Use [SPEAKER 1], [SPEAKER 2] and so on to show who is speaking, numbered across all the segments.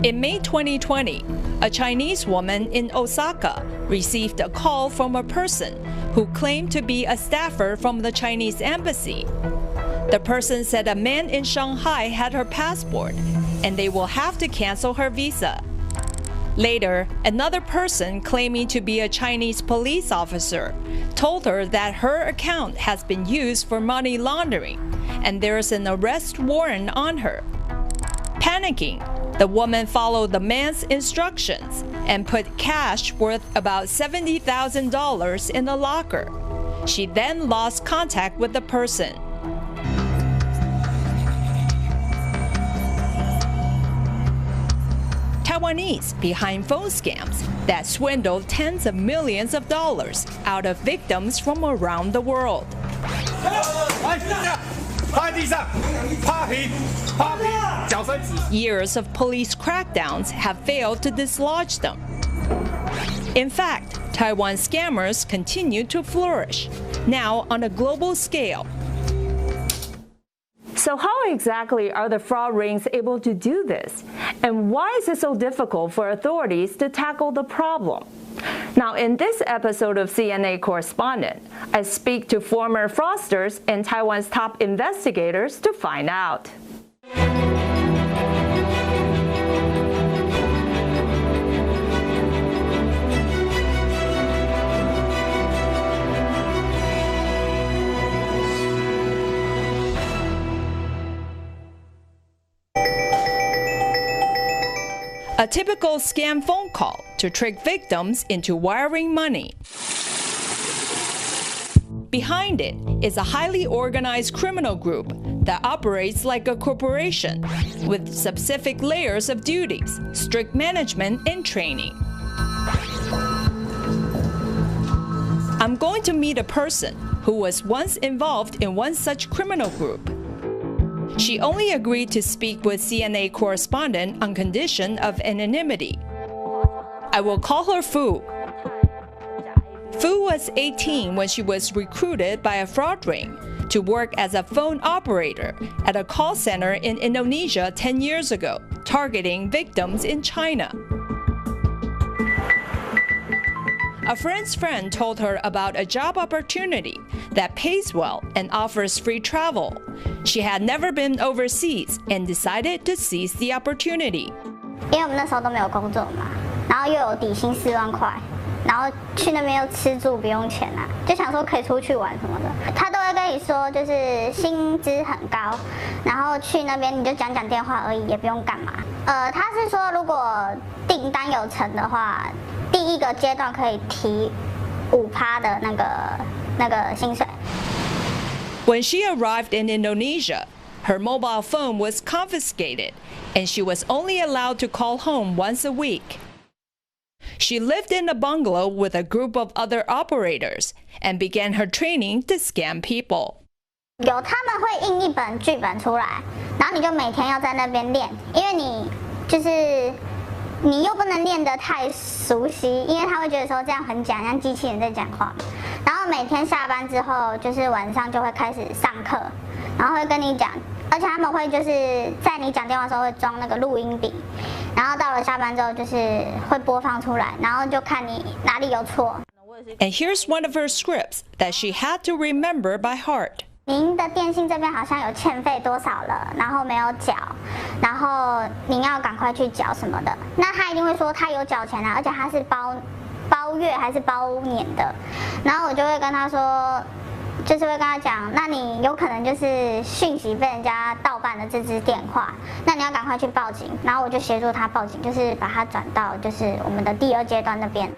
[SPEAKER 1] In May 2020, a Chinese woman in Osaka received a call from a person who claimed to be a staffer from the Chinese embassy. The person said a man in Shanghai had her passport and they will have to cancel her visa. Later, another person claiming to be a Chinese police officer told her that her account has been used for money laundering and there is an arrest warrant on her. Panicking, the woman followed the man's instructions and put cash worth about $70,000 in the locker. She then lost contact with the person. Taiwanese behind phone scams that swindled tens of millions of dollars out of victims from around the world. Years of police crackdowns have failed to dislodge them. In fact, Taiwan scammers continue to flourish, now on a global scale.
[SPEAKER 2] So how exactly are the fraud rings able to do this? And why is it so difficult for authorities to tackle the problem? Now, in this episode of CNA Correspondent, I speak to former fraudsters and Taiwan's top investigators to find out.
[SPEAKER 1] A typical scam phone call to trick victims into wiring money. Behind it is a highly organized criminal group that operates like a corporation with specific layers of duties, strict management, and training. I'm going to meet a person who was once involved in one such criminal group. She only agreed to speak with CNA Correspondent on condition of anonymity. I will call her Fu. Fu was 18 when she was recruited by a fraud ring to work as a phone operator at a call center in Indonesia 10 years ago, targeting victims in China. A friend's friend told her about a job opportunity that pays well and offers free travel. She had never been overseas and decided to seize the opportunity.
[SPEAKER 3] 因为我们那时候都没有工作嘛，然后又有底薪4万块，然后去那边又吃住不用钱啊，就想说可以出去玩什么的。他都会跟你说，就是薪资很高，然后去那边你就讲讲电话而已，也不用干嘛。他是说如果订单有成的话，第一个阶段可以提5%的那个薪水。
[SPEAKER 1] When she arrived in Indonesia, her mobile phone was confiscated, and she was only allowed to call home once a week. She lived in a bungalow with a group of other operators and began her training to scam people.
[SPEAKER 3] 有他们会印一本剧本出来，然后你就每天要在那边练，因为你又不能练得太熟悉，因为他会觉得说这样很假，像机器人在讲话。然后每天下班之后，就是晚上就会开始上课，然后会跟你讲，而且他们会就是在你讲电话的时候会装那个录音笔，然后到了下班之后就是会播放出来，然后就看你哪里有错。
[SPEAKER 1] And here's one of her scripts that she had to remember by heart.
[SPEAKER 3] 您的电信这边好像有欠费多少了，然后没有缴，然后您要赶快去缴什么的。那他一定会说他有缴钱啊，而且他是包月还是包年的。然后我就会跟他说，就是会跟他讲，那你有可能就是讯息被人家盗办了这支电话，那你要赶快去报警。然后我就协助他报警，就是把他转到就是我们的第2阶段那边。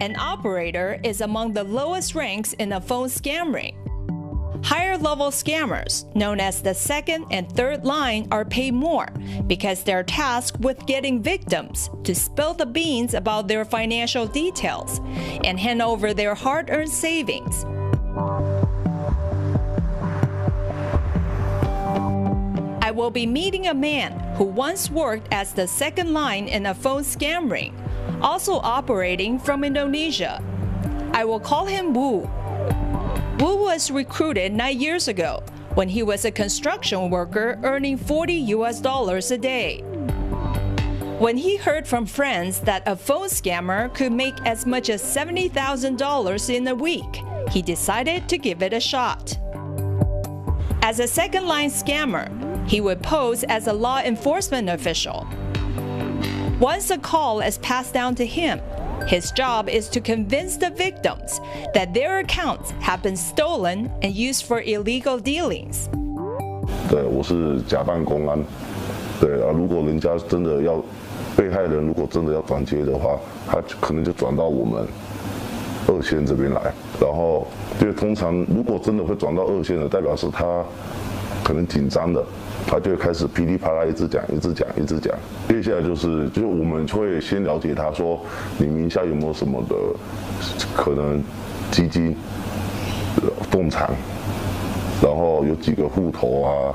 [SPEAKER 1] An operator is among the lowest ranks in a phone scam ring. Higher-level scammers, known as the second and third line, are paid more because they're tasked with getting victims to spill the beans about their financial details and hand over their hard-earned savings. I will be meeting a man who once worked as the second line in a phone scam ring, also operating from Indonesia. I will call him Wu. Wu was recruited 9 years ago when he was a construction worker earning $40 a day. When he heard from friends that a phone scammer could make as much as $70,000 in a week, he decided to give it a shot. As a second-line scammer, he would pose as a law enforcement official. Once a call is passed down to him, his job is to convince the victims that their accounts have been stolen and used for illegal dealings.
[SPEAKER 4] 对，我是假扮公安。对啊，如果人家真的要被害人，如果真的要转接的话，他可能就转到我们2线这边来。然后，因为通常如果真的会转到2线的，代表是他可能紧张的。 他就会开始噼里啪啦一直讲。接下来就是我们会先了解他说你名下有没有什么的可能基金、动产，然后有几个户头啊。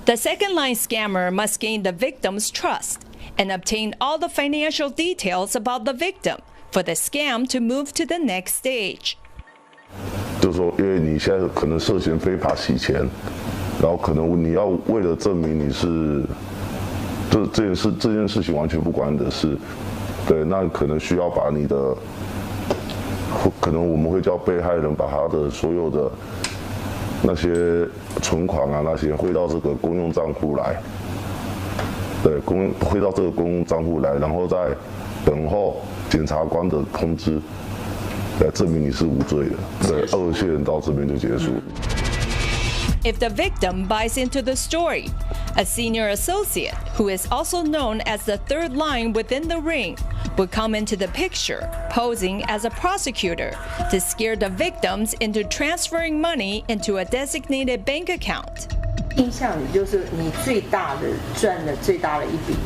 [SPEAKER 1] The second-line scammer must gain the victim's trust and obtain all the financial details about the victim for the scam to move to the next stage.
[SPEAKER 4] 就是说，因为你现在可能涉嫌非法洗钱。 然后可能你要为了证明你是这件事情完全不关你的事，对，那可能需要把你的，可能我们会叫被害人把他的所有的那些存款啊那些汇到这个公用账户来，对，汇到这个公用账户来，然后再等候检察官的通知，来证明你是无罪的，对，2线到这边就结束。
[SPEAKER 1] If the victim buys into the story, a senior associate, who is also known as the third line within the ring, would come into the picture, posing as a prosecutor to scare the victims into transferring money into a designated bank account.
[SPEAKER 5] 印象里就是你赚的最大的一笔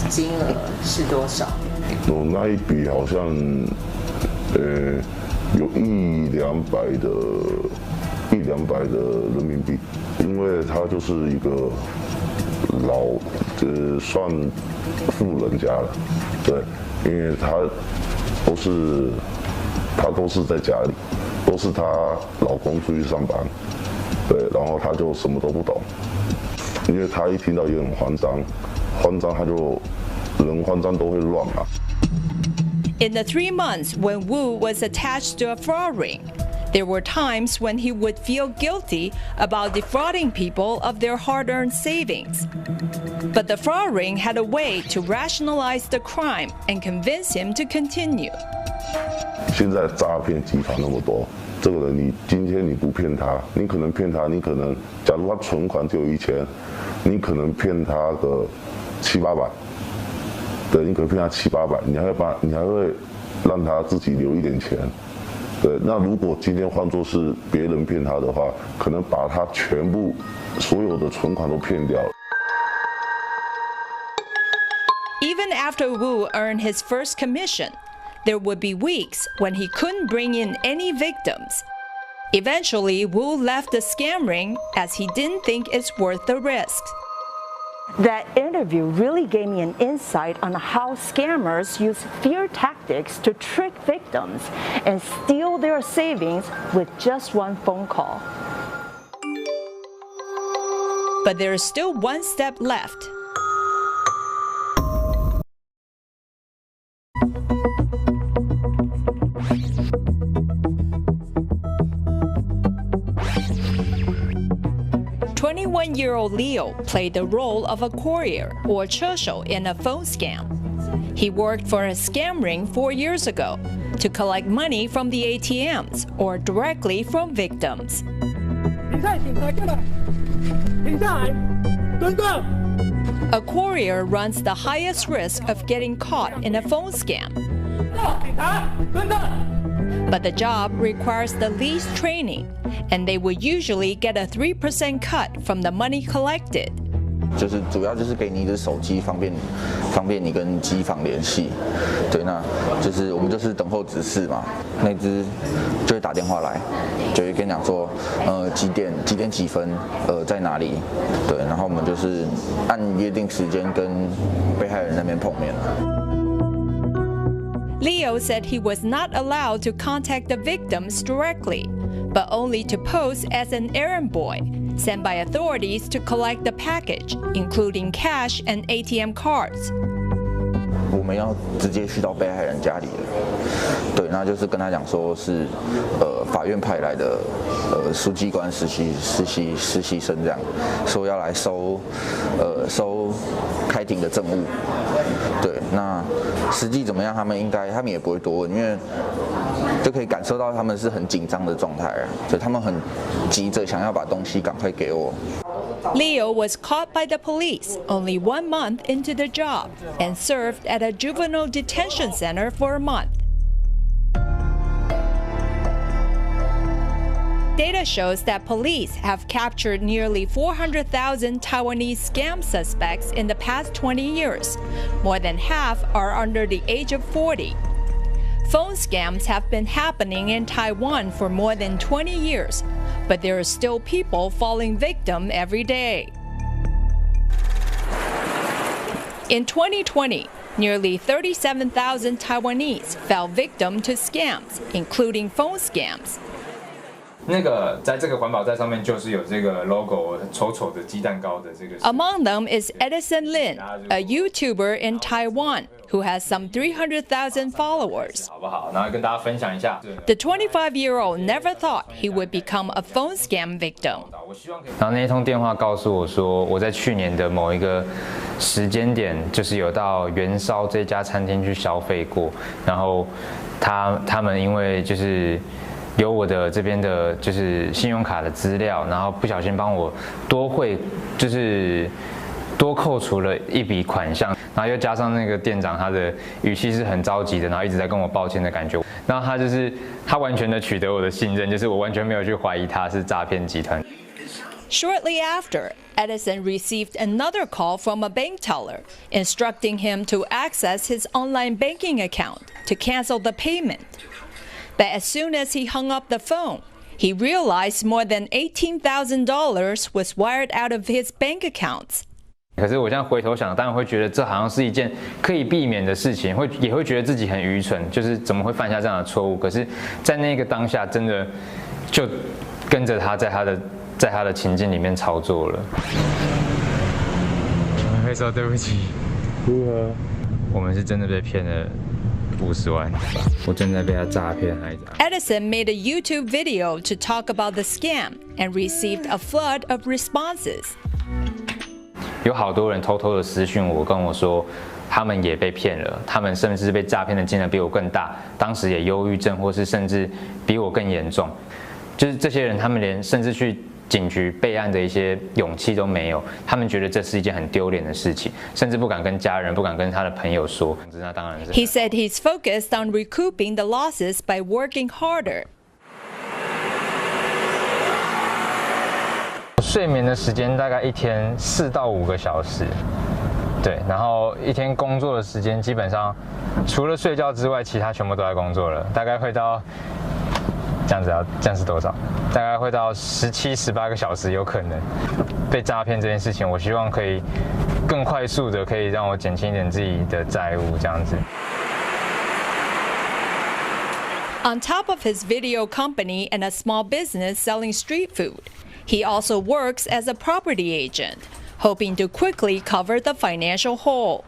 [SPEAKER 5] 金额是多少？
[SPEAKER 4] 那一笔好像，有100-200的人民币，因为他就是一个算富人家了，对，因为他都是在家里，都是她老公出去上班，对，然后他就什么都不懂，因为他一听到也很慌张他就人慌张都会乱嘛。
[SPEAKER 1] In the 3 months when Wu was attached to a fraud ring, there were times when he would feel guilty about defrauding people of their hard-earned savings. But the fraud ring had a way to rationalize the crime and convince him to continue.
[SPEAKER 4] 现在诈骗集团那么多，这个人今天你不骗他，你可能骗他，假如他存款只有1000，你可能骗他个700-800，对，你可能骗他700-800，你还会让他自己留一点钱。 对，那如果今天换作是别人骗他的话，可能把他全部所有的存款都骗掉了。
[SPEAKER 1] Even after Wu earned his first commission, there would be weeks when he couldn't bring in any victims. Eventually, Wu left the scam ring as he didn't think it's worth the risk.
[SPEAKER 2] That interview really gave me an insight on how scammers use fear tactics to trick victims and steal their savings with just one phone call.
[SPEAKER 1] But there is still one step left. Twenty-one-year-old Leo played the role of a courier or 车手 in a phone scam. He worked for a scam ring 4 years ago to collect money from the ATMs or directly from victims. A courier runs the highest risk of getting caught in a phone scam. But the job requires the least training, and they will usually get a 3% cut from the money collected.
[SPEAKER 6] 就是主要就是给你一只手机，方便你跟机房联系。对，那就是我们就是等候指示嘛，那只就会打电话来，就会跟你讲说，几点几分，在哪里。对，然后我们就是按约定时间跟被害人那边碰面。
[SPEAKER 1] Leo said he was not allowed to contact the victims directly, but only to pose as an errand boy, sent by authorities to collect the package, including cash and ATM cards.
[SPEAKER 6] 我们要直接去到被害人家里了，对，那就是跟他讲说是法院派来的书记官实习生这样，说要来收开庭的证物，对，那实际怎么样，他们也不会多问，因为就可以感受到他们是很紧张的状态啊，所以他们很急着想要把东西赶快给我。
[SPEAKER 1] Leo was caught by the police only 1 month into the job and served at a juvenile detention center for a month. Data shows that police have captured nearly 400,000 Taiwanese scam suspects in the past 20 years. More than half are under the age of 40. Phone scams have been happening in Taiwan for more than 20 years, but there are still people falling victim every day. In 2020, nearly 37,000 Taiwanese fell victim to scams, including phone scams.
[SPEAKER 7] 那个在这个环保袋上面就是有这个 logo 丑丑的鸡蛋糕的这个。
[SPEAKER 1] Among them is Edison Lin, a YouTuber in Taiwan who has some 300,000 followers.
[SPEAKER 7] 好不好？然后跟大家分享一下。
[SPEAKER 1] The 25-year-old never thought he would become a phone scam victim.
[SPEAKER 8] 然后那一通电话告诉我说，我在去年的某一个时间点，就是有到元烧这家餐厅去消费过，然后他们因为就是有我的这边的就是信用卡的资料，然后不小心帮我多扣除了一笔款项，然后又加上那个店长他的语气是很着急的，然后一直在跟我抱歉的感觉，然后他完全的取得我的信任，就是我完全没有去怀疑他是诈骗集团。
[SPEAKER 1] Shortly after, Edison received another call from a bank teller instructing him to access his online banking account to cancel the payment. But as soon as he hung up the phone, he realized more than $18,000 was wired out of his bank accounts.
[SPEAKER 8] 可是我现在回头想，当然会觉得这好像是一件可以避免的事情，也会觉得自己很愚蠢，就是怎么会犯下这样的错误？可是，在那个当下，真的就跟着他在他的情境里面操作了。我们会说对不起。如何？我们是真的被骗了50万，我正在被他诈骗害。
[SPEAKER 1] Edison made a YouTube video to talk about the scam and received a flood of responses.
[SPEAKER 8] 有好多人偷偷的私讯我，跟我说他们也被骗了，他们甚至被诈骗的金额比我更大，当时也忧郁症，或是甚至比我更严重。就是这些人，他们连甚至去警局备案的一些勇气都没有，他们觉得这是一件很丢脸的事情，甚至不敢跟家人、不敢跟他的朋友说。那当然是。
[SPEAKER 1] He said he's focused on recouping the losses by working harder.
[SPEAKER 8] 睡眠的时间大概一天4到5个小时，对，然后一天工作的时间基本上除了睡觉之外，其他全部都在工作了，大概会到这样是多少？大概会到17、18个小时，有可能被诈骗这件事情，我希望可以更快速的可以让我减轻一点自己的债务，这样子。
[SPEAKER 1] On top of his video company and a small business selling street food, he also works as a property agent, hoping to quickly cover the financial hole.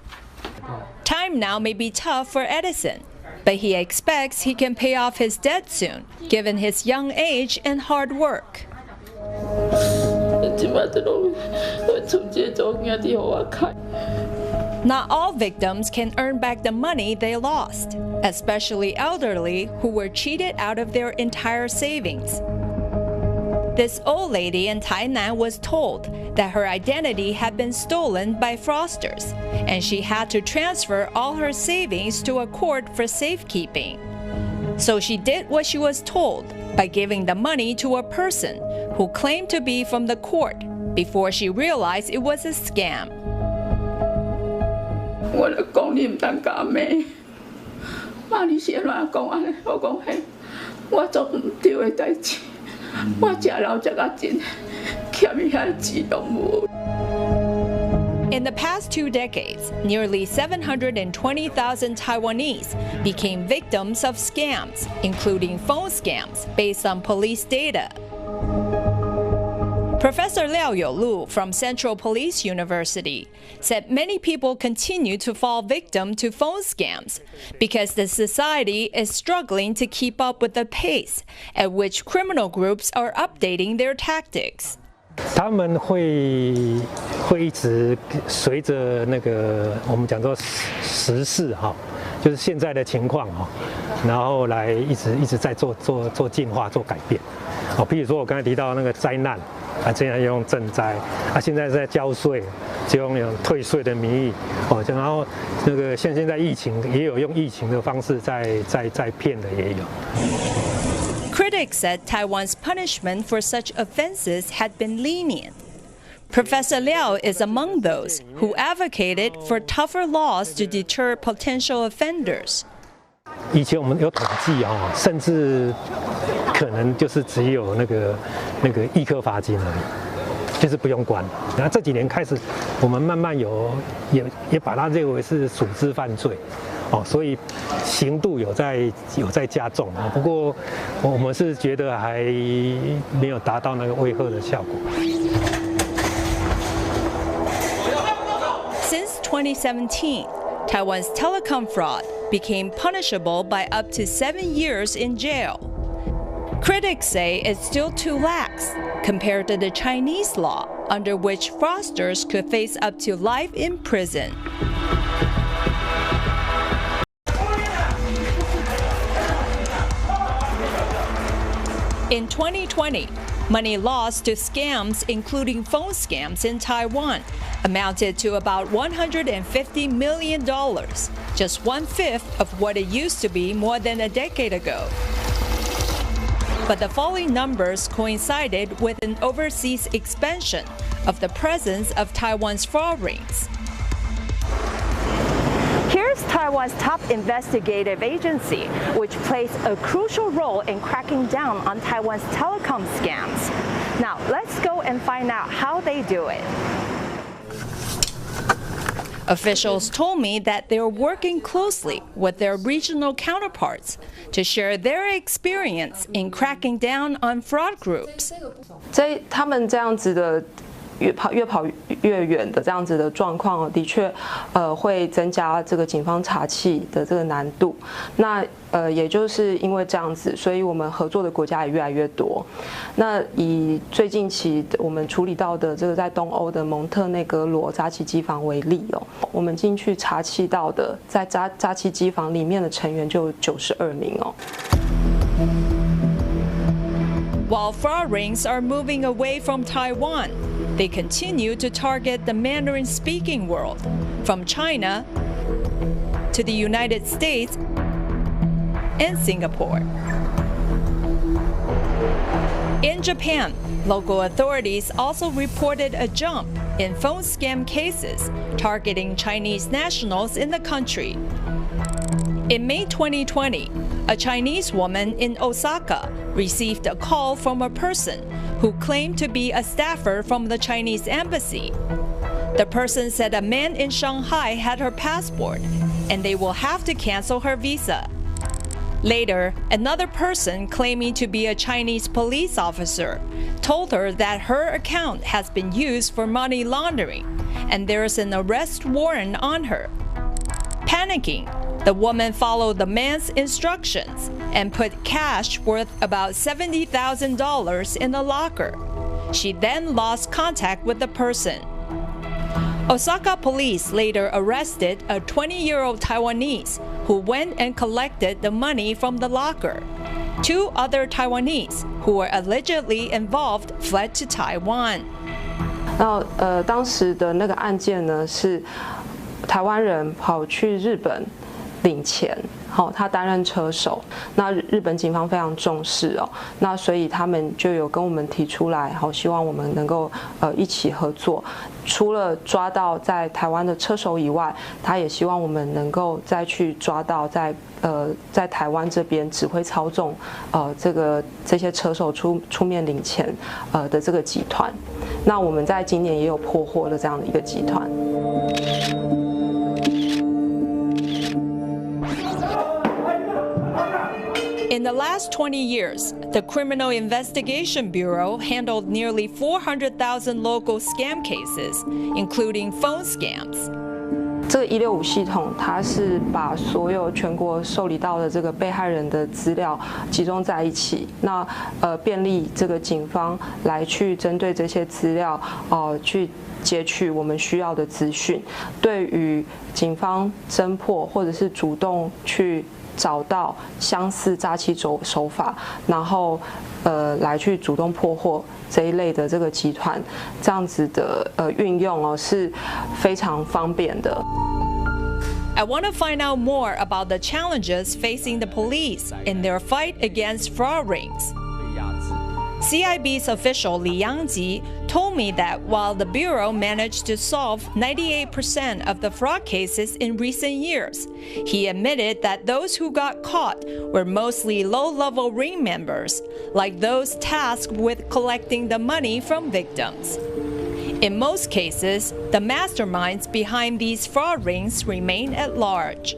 [SPEAKER 1] Time now may be tough for Edison, but he expects he can pay off his debt soon, given his young age and hard work. Not all victims can earn back the money they lost, especially elderly who were cheated out of their entire savings. This old lady in Tainan was told that her identity had been stolen by fraudsters, and she had to transfer all her savings to a court for safekeeping. So she did what she was told by giving the money to a person who claimed to be from the court before she realized it was a scam.
[SPEAKER 9] 我就讲你唔当假骂，妈你是安怎讲安尼？我讲嘿，我做唔对的代志，我食老食到真，欠伊遐钱都无。
[SPEAKER 1] In the past 2 decades, nearly 720,000 Taiwanese became victims of scams, including phone scams based on police data. Professor Liao Youlu from Central Police University said many people continue to fall victim to phone scams because the society is struggling to keep up with the pace at which criminal groups are updating their tactics.
[SPEAKER 10] 他们会一直随着那个我们讲做时事哈，就是现在的情况哈，然后来一直在做进化、做改变。哦，譬如说我刚才提到那个灾难啊，现在用赈灾啊，现在在交税，就用退税的名义哦，然后那个现在疫情也有用疫情的方式在骗的也有。
[SPEAKER 1] Critics said Taiwan's punishment for such offenses had been lenient. Professor Liao is among those who advocated for tougher laws to deter potential offenders.
[SPEAKER 10] 以前我们有统计啊，甚至可能就是只有那个易科罚金而已，就是不用关。然后这几年开始，我们慢慢也把它认为是属之犯罪。 哦，所以刑度有在加重啊，不过我们是觉得还没有达到那个威吓的效果。
[SPEAKER 1] Since 2017, Taiwan's telecom fraud became punishable by up to 7 years in jail. Critics say it's still too lax compared to the Chinese law, under which fraudsters could face up to life in prison. In 2020, money lost to scams, including phone scams in Taiwan, amounted to about $150 million, just 1/5 of what it used to be more than a decade ago. But the falling numbers coincided with an overseas expansion of the presence of Taiwan's fraud rings.
[SPEAKER 2] Here's Taiwan's top investigative agency, which plays a crucial role in cracking down on Taiwan's telecom scams. Now, let's go and find out how they do it.
[SPEAKER 1] Officials told me that they're working closely with their regional counterparts to share their experience in cracking down on fraud groups.
[SPEAKER 11] 在他们这样子的 越跑越远的这样子的状况，的确，会增加这个警方查缉的这个难度。那也就是因为这样子，所以我们合作的国家也越来越多。那以最近期我们处理到的这个在东欧的蒙特内哥罗扎奇机房为例哦，我们进去查缉到的在扎奇机房里面的成员就有92名哦。
[SPEAKER 1] While fraud rings are moving away from Taiwan, they continue to target the Mandarin-speaking world, from China to the United States and Singapore. In Japan, local authorities also reported a jump in phone scam cases targeting Chinese nationals in the country. In May 2020, a Chinese woman in Osaka received a call from a person who claimed to be a staffer from the Chinese embassy. The person said a man in Shanghai had her passport and they will have to cancel her visa. Later, another person claiming to be a Chinese police officer told her that her account has been used for money laundering and there is an arrest warrant on her. Panicking, the woman followed the man's instructions and put cash worth about $70,000 in the locker. She then lost contact with the person. Osaka police later arrested a 20-year-old Taiwanese who went and collected the money from the locker. 2 other Taiwanese who were allegedly involved fled to Taiwan.
[SPEAKER 11] 当时的那个案件呢，是台湾人跑去日本 领钱，好，他担任车手。那日本警方非常重视哦，那所以他们就有跟我们提出来，好，希望我们能够一起合作。除了抓到在台湾的车手以外，他也希望我们能够再去抓到在台湾这边指挥操纵这些车手出面领钱的这个集团。那我们在今年也有破获了这样的一个集团。
[SPEAKER 1] In the last past 20 years, the Criminal Investigation Bureau handled nearly 400,000 local scam cases, including phone scams.
[SPEAKER 11] 这个165系统，它是把所有全国受理到的这个被害人的资料集中在一起，那便利这个警方来去针对这些资料去截取我们需要的资讯，对于警方侦破或者是主动去找到相似诈欺手法，然后来去主动破获这一类的这个集团，这样子的运用是非常方便的。
[SPEAKER 1] I want to find out more about the challenges facing the police in their fight against fraud rings. CIB's official Li Yangji told me that while the Bureau managed to solve 98% of the fraud cases in recent years, he admitted that those who got caught were mostly low-level ring members, like those tasked with collecting the money from victims. In most cases, the masterminds behind these fraud rings remain at large.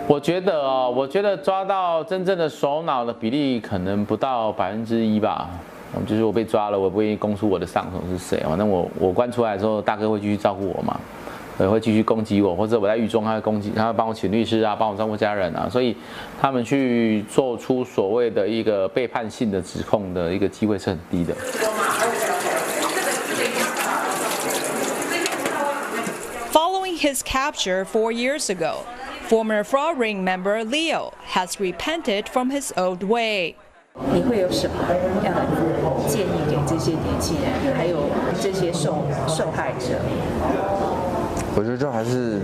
[SPEAKER 12] 我觉得抓到真正的首脑的比例可能不到1%吧。就是我被抓了，我不愿意供出我的上头是谁。反正我关出来之后，大哥会继续照顾我嘛，会继续攻击我，或者我在狱中他会攻击，他会帮我请律师啊，帮我照顾家人啊，所以他们去做出所谓的一个背叛性的指控的一个机会是很低的。
[SPEAKER 1] Following his capture 4 years ago, former fraud ring member Leo has repented from his old way.
[SPEAKER 5] 你会有什么建议给这些年轻人，还有这些受害者？
[SPEAKER 6] 我觉得就还是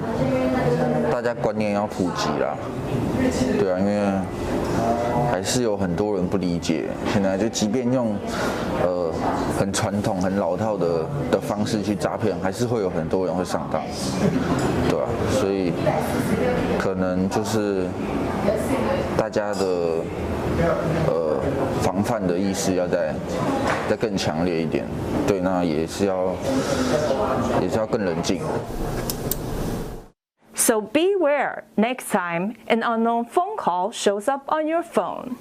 [SPEAKER 6] 大家观念要普及啦，对啊，因为还是有很多人不理解，现在就即便用很传统、很老套的方式去诈骗，还是会有很多人会上当，对啊，所以可能就是大家的防范的意识要再更强烈一点，对，那也是要更冷静。
[SPEAKER 2] So beware next time an unknown phone call shows up on your phone.